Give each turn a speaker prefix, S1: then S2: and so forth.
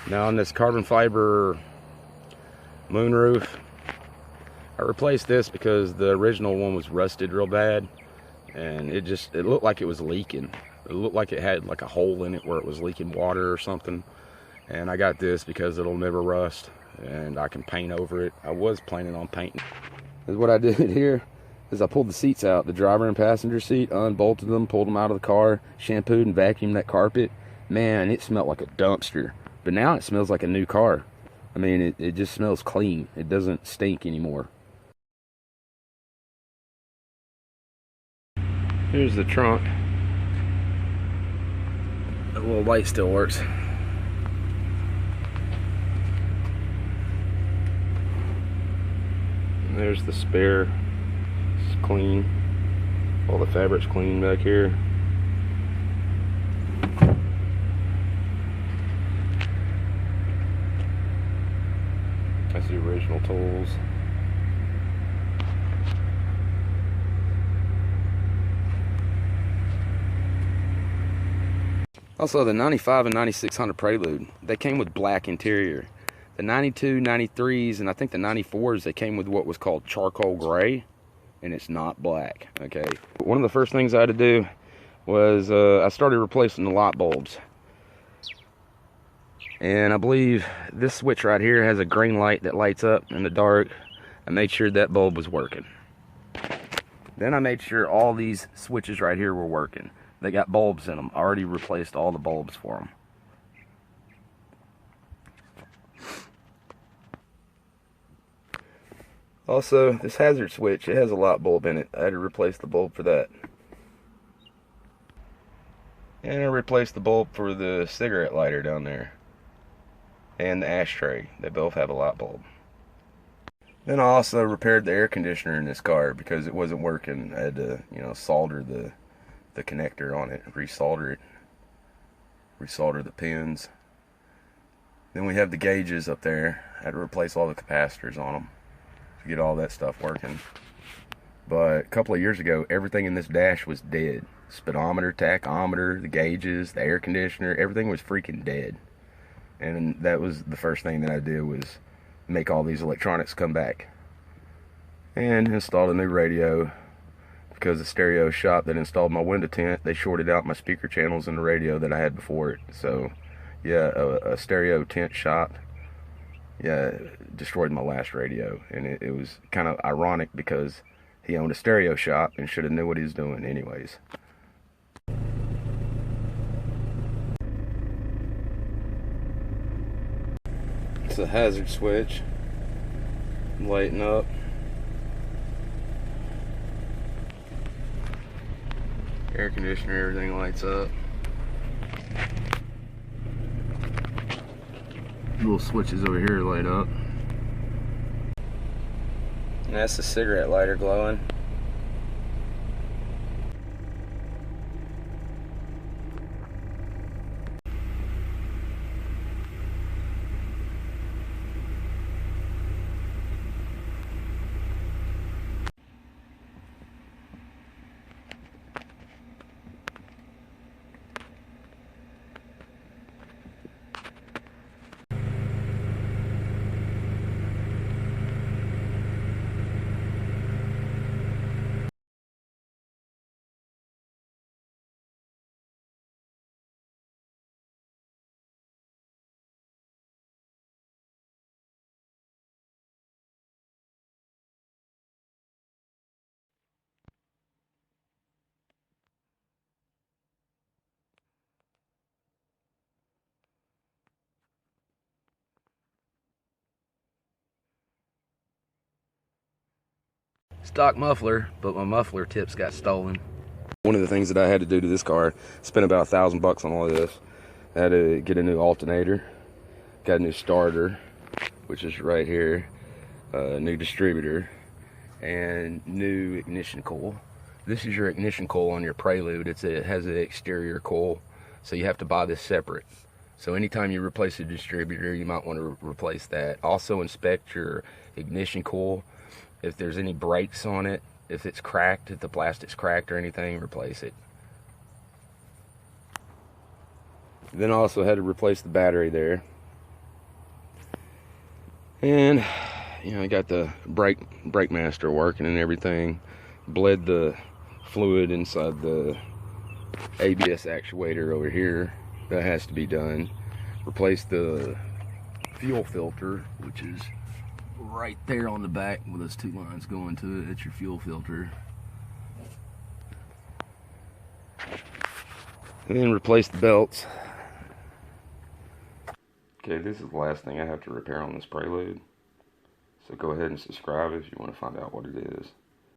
S1: Now on this carbon fiber moonroof, I replaced this because the original one was rusted real bad, and it looked like it was leaking. It looked like it had like a hole in it where it was leaking water or something. And I got this because it'll never rust and I can paint over it. I was planning on painting. Is what I did here is I pulled the seats out, the driver and passenger seat, unbolted them, pulled them out of the car, shampooed and vacuumed that carpet. Man, it smelled like a dumpster. But now it smells like a new car. I mean, it just smells clean. It doesn't stink anymore. Here's the trunk. The little light still works. And there's the spare. It's clean. All the fabric's clean back here. That's the original tools. Also, the 95 and 9600 Prelude, they came with black interior. The 92, 93s, and I think the 94s, they came with what was called charcoal gray, and it's not black, okay? One of the first things I had to do was I started replacing the light bulbs. And I believe this switch right here has a green light that lights up in the dark. I made sure that bulb was working. Then I made sure all these switches right here were working. They got bulbs in them. I already replaced all the bulbs for them. Also, this hazard switch, it has a light bulb in it. I had to replace the bulb for that. And I replaced the bulb for the cigarette lighter down there. And the ashtray. They both have a light bulb. Then I also repaired the air conditioner in this car because it wasn't working. I had to, solder the connector on it, resolder the pins. Then we have the gauges up there. I had to replace all the capacitors on them to get all that stuff working. But a couple of years ago, everything in this dash was dead. Speedometer, tachometer, the gauges, the air conditioner, everything was freaking dead. And that was the first thing that I did, was make all these electronics come back. And installed a new radio, because the stereo shop that installed my window tint, they shorted out my speaker channels in the radio that I had before it. So yeah, a stereo tint shop, yeah, destroyed my last radio. And it was kind of ironic because he owned a stereo shop and should have knew what he was doing anyways. It's a hazard switch. Lighten up. Air conditioner, everything lights up. Little switches over here light up. And that's the cigarette lighter glowing. Stock muffler, but my muffler tips got stolen. One of the things that I had to do to this car, spent about $1,000 on all of this. I had to get a new alternator, got a new starter, which is right here, a new distributor, and new ignition coil. This is your ignition coil on your Prelude. It has an exterior coil, so you have to buy this separate. So anytime you replace a distributor, you might want to replace that. Also inspect your ignition coil. If there's any breaks on it, if it's cracked, if the plastic's cracked or anything, replace it. Then I also had to replace the battery there. And I got the brake master working and everything. Bled the fluid inside the ABS actuator over here. That has to be done. Replace the fuel filter, which is right there on the back with those two lines going to it. That's your fuel filter. And then replace the belts. Okay, this is the last thing I have to repair on this Prelude. So go ahead and subscribe if you want to find out what it is.